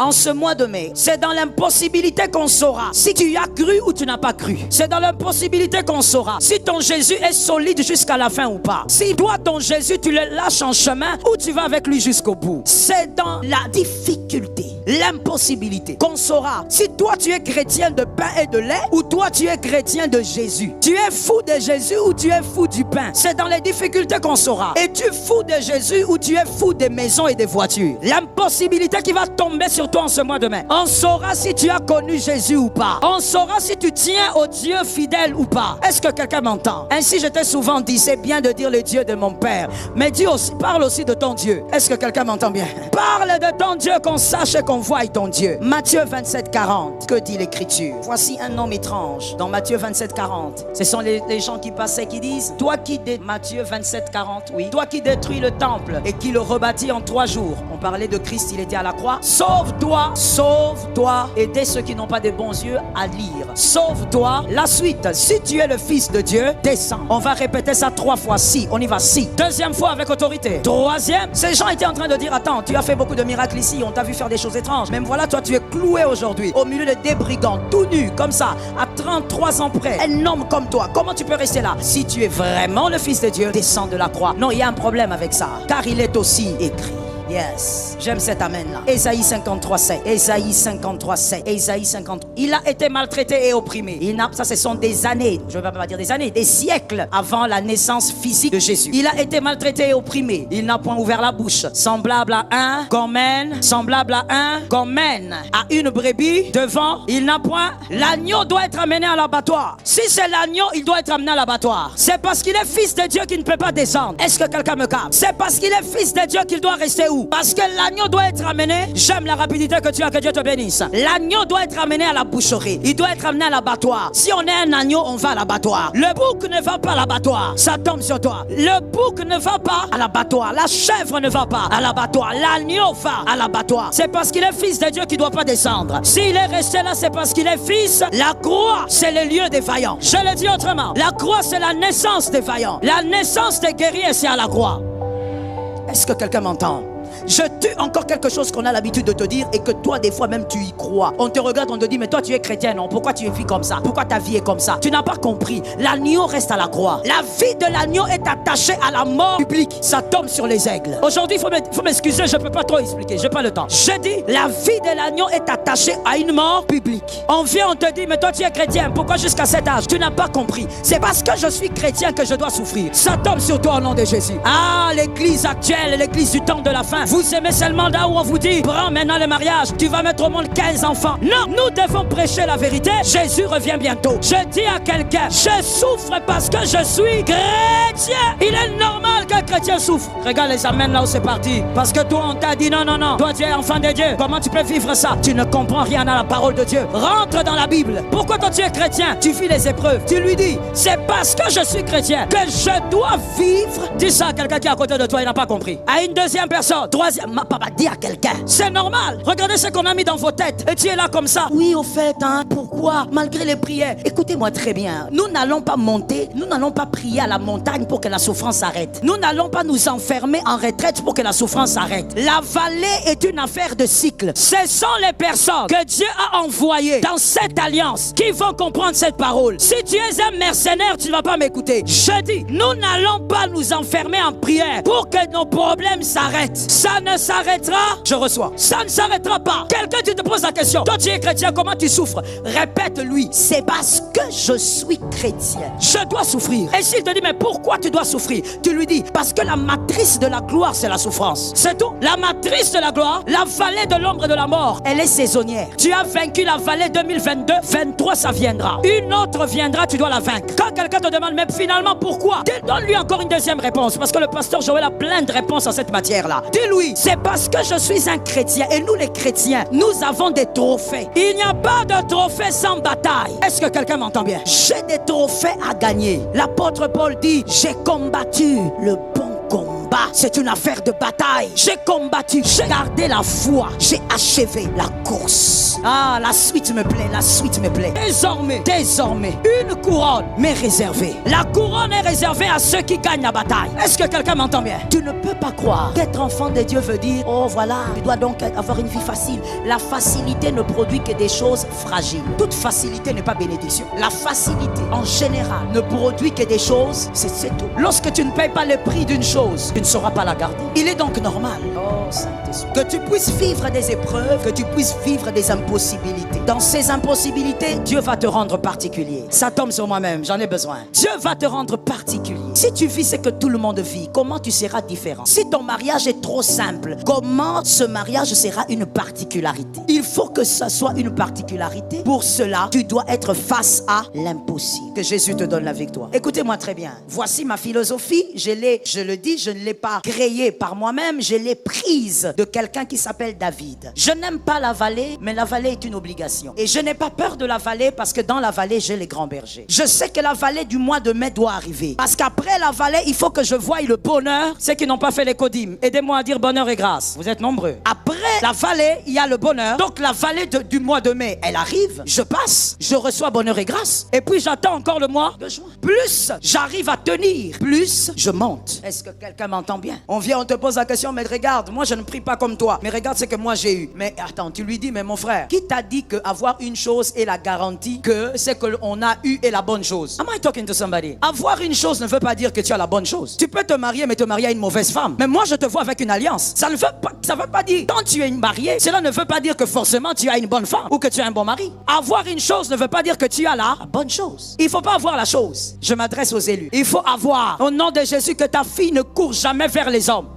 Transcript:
En ce mois de mai, c'est dans l'impossibilité qu'on saura si tu y as cru ou tu n'as pas cru. C'est dans l'impossibilité qu'on saura si ton Jésus est solide jusqu'à la fin ou pas. Si toi, ton Jésus, tu le lâches en chemin ou tu vas avec lui jusqu'au bout. C'est dans la difficulté, l'impossibilité qu'on saura si toi, tu es chrétien de pain et de lait ou toi, tu es chrétien de Jésus. Tu es fou de Jésus ou tu es fou du pain. C'est dans les difficultés qu'on saura. Es-tu fou de Jésus ou tu es fou des maisons et des voitures? L'impossibilité qui va tomber sur toi en ce mois de mai. On saura si tu as connu Jésus ou pas. On saura si tu tiens au Dieu fidèle ou pas. Est-ce que quelqu'un m'entend? Ainsi, je t'ai souvent dit, c'est bien de dire le Dieu de mon Père, mais Dieu aussi, parle aussi de ton Dieu. Est-ce que quelqu'un m'entend bien? Parle de ton Dieu, qu'on sache et qu'on voie ton Dieu. Matthieu 27, 40. Que dit l'Écriture? Voici un homme étrange. Dans Matthieu 27, 40. Ce sont les gens qui passaient qui disent, toi qui Matthieu 27, 40, oui. Toi qui détruis le temple et qui le rebâtis en 3 jours. On parlait de Christ, il était à la croix. Sauve-toi, sauve-toi. Aidez ceux qui n'ont pas de bons yeux à lire. Sauve-toi. La suite, si tu es le Fils de Dieu, descends. On va répéter ça 3 fois. Si, on y va. Si. 2e fois avec autorité. 3e, ces gens étaient en train de dire, attends, tu as fait beaucoup de miracles ici, on t'a vu faire des choses étranges. Même voilà, toi tu es cloué aujourd'hui au milieu de des brigands, tout nu, comme ça, à 33 ans près. Un homme comme toi, comment tu peux rester là? Si tu es vraiment le Fils de Dieu, descends de la croix. Non, il y a un problème avec ça, car il est aussi écrit. Yes, j'aime cet amen là. Ésaïe 53, 7. Ésaïe 53, 7. Ésaïe 53. Il a été maltraité et opprimé. Ça, ce sont des années, je ne vais pas dire des années, des siècles avant la naissance physique de Jésus. Il a été maltraité et opprimé. Il n'a point ouvert la bouche. Semblable à un qu'on mène, semblable à un qu'on mène à une brebis devant. Il n'a point. L'agneau doit être amené à l'abattoir. Si c'est l'agneau, il doit être amené à l'abattoir. C'est parce qu'il est Fils de Dieu qu'il ne peut pas descendre. Est-ce que quelqu'un me capte? C'est parce qu'il est Fils de Dieu qu'il doit rester où? Parce que l'agneau doit être amené. J'aime la rapidité que tu as, que Dieu te bénisse. L'agneau doit être amené à la boucherie. Il doit être amené à l'abattoir. Si on est un agneau, on va à l'abattoir. Le bouc ne va pas à l'abattoir. Ça tombe sur toi. Le bouc ne va pas à l'abattoir. La chèvre ne va pas à l'abattoir. L'agneau va à l'abattoir. C'est parce qu'il est Fils de Dieu qu'il ne doit pas descendre. S'il est resté là, c'est parce qu'il est fils. La croix, c'est le lieu des vaillants. Je le dis autrement. La croix, c'est la naissance des vaillants. La naissance des guerriers, c'est à la croix. Est-ce que quelqu'un m'entend? Je tue encore quelque chose qu'on a l'habitude de te dire et que toi des fois même tu y crois. On te regarde, on te dit mais toi tu es chrétien, non? Pourquoi tu vis comme ça? Pourquoi ta vie est comme ça? Tu n'as pas compris. L'agneau reste à la croix. La vie de l'agneau est attachée à la mort publique. Ça tombe sur les aigles. Aujourd'hui il faut m'excuser, je ne peux pas trop expliquer, j'ai pas le temps. Je dis la vie de l'agneau est attachée à une mort publique. On vient, on te dit mais toi tu es chrétien, pourquoi jusqu'à cet âge? Tu n'as pas compris. C'est parce que je suis chrétien que je dois souffrir. Ça tombe sur toi au nom de Jésus. Ah, l'église actuelle, l'église du temps de la fin. Vous aimez seulement là où on vous dit prends maintenant le mariage, tu vas mettre au monde 15 enfants. Non, nous devons prêcher la vérité. Jésus revient bientôt. Je dis à quelqu'un, je souffre parce que je suis chrétien. Il est normal qu'un chrétien souffre. Regarde les amens là où c'est parti. Parce que toi on t'a dit non, non, non, toi tu es enfant de Dieu. Comment tu peux vivre ça? Tu ne comprends rien à la parole de Dieu. Rentre dans la Bible. Pourquoi toi tu es chrétien? Tu vis les épreuves. Tu lui dis, c'est parce que je suis chrétien que je dois vivre. Dis ça à quelqu'un qui est à côté de toi, il n'a pas compris. À une deuxième personne, troisième, papa, dis à quelqu'un. C'est normal. Regardez ce qu'on a mis dans vos têtes. Et tu es là comme ça. Oui, au fait, hein, pourquoi? Malgré les prières. Écoutez-moi très bien. Nous n'allons pas monter, nous n'allons pas prier à la montagne pour que la souffrance s'arrête. Nous n'allons pas nous enfermer en retraite pour que la souffrance s'arrête. La vallée est une affaire de cycle. Ce sont les personnes que Dieu a envoyées dans cette alliance qui vont comprendre cette parole. Si tu es un mercenaire, tu ne vas pas m'écouter. Je dis, nous n'allons pas nous enfermer en prière pour que nos problèmes s'arrêtent. Ça ne s'arrêtera, je reçois. Ça ne s'arrêtera pas. Quelqu'un, tu te poses la question. Toi, tu es chrétien, comment tu souffres? Répète-lui. C'est parce que je suis chrétien. Je dois souffrir. Et s'il te dit, mais pourquoi tu dois souffrir? Tu lui dis, parce que la matrice de la gloire, c'est la souffrance. C'est tout. La matrice de la gloire, la vallée de l'ombre et de la mort, elle est saisonnière. Tu as vaincu la vallée 2022, 23, ça viendra. Une autre viendra, tu dois la vaincre. Quand quelqu'un te demande, mais finalement, pourquoi? Donne-lui encore une deuxième réponse. Parce que le pasteur Joël a plein de réponses à cette matière-là. Dis-lui, c'est parce que je suis un chrétien. Et nous, les chrétiens, nous avons des trophées. Il n'y a pas de trophée sans bataille. Est-ce que quelqu'un m'entend bien? J'ai des trophées à gagner. L'apôtre Paul dit, j'ai combattu le bon combat. combat, c'est une affaire de bataille. J'ai combattu, j'ai gardé la foi, j'ai achevé la course. Ah, la suite me plaît, la suite me plaît. Désormais, une couronne m'est réservée. La couronne est réservée à ceux qui gagnent la bataille. Est-ce que quelqu'un m'entend bien? Tu ne peux pas croire qu'être enfant de Dieu veut dire, oh voilà, tu dois donc avoir une vie facile. La facilité ne produit que des choses fragiles. Toute facilité n'est pas bénédiction. La facilité, en général, ne produit que des choses, c'est tout. Lorsque tu ne payes pas le prix d'une chose, tu ne sauras pas la garder. Il est donc normal, oh Saint-Esprit, que tu puisses vivre des épreuves, que tu puisses vivre des impossibilités. Dans ces impossibilités, Dieu va te rendre particulier. Ça tombe sur moi-même, j'en ai besoin. Dieu va te rendre particulier. Si tu vis ce que tout le monde vit, comment tu seras différent? Si ton mariage est trop simple, comment ce mariage sera une particularité? Il faut que ça soit une particularité. Pour cela, tu dois être face à l'impossible. Que Jésus te donne la victoire. Écoutez-moi très bien. Voici ma philosophie. Je le dis, je ne l'ai pas créée par moi-même. Je l'ai prise de quelqu'un qui s'appelle David. Je n'aime pas la vallée, mais la vallée est une obligation. Et je n'ai pas peur de la vallée parce que dans la vallée, j'ai les grands bergers. Je sais que la vallée du mois de mai doit arriver. Parce qu'après la vallée, il faut que je voie le bonheur. Ceux qui n'ont pas fait les codymes, aidez-moi à dire bonheur et grâce. Vous êtes nombreux. Après la vallée, il y a le bonheur. Donc la vallée du mois de mai, elle arrive. Je passe, je reçois bonheur et grâce. Et puis j'attends encore le mois de juin. Plus j'arrive à tenir, plus je monte. Est-ce que quelqu'un m'entend bien? On vient, on te pose la question, mais regarde, moi je ne prie pas comme toi. Mais regarde ce que moi j'ai eu. Mais attends, tu lui dis, mais mon frère, qui t'a dit que avoir une chose est la garantie que ce qu'on a eu est la bonne chose? Am I talking to somebody? Avoir une chose ne veut pas dire que tu as la bonne chose. Tu peux te marier, mais te marier à une mauvaise femme. Mais moi je te vois avec une alliance. Ça ne veut pas dire, quand tu es marié, cela ne veut pas dire que forcément tu as une bonne femme ou que tu as un bon mari. Avoir une chose ne veut pas dire que tu as la bonne chose. Il ne faut pas avoir la chose. Je m'adresse aux élus. Il faut avoir, au nom de Jésus, que ta fille ne court jamais vers les hommes.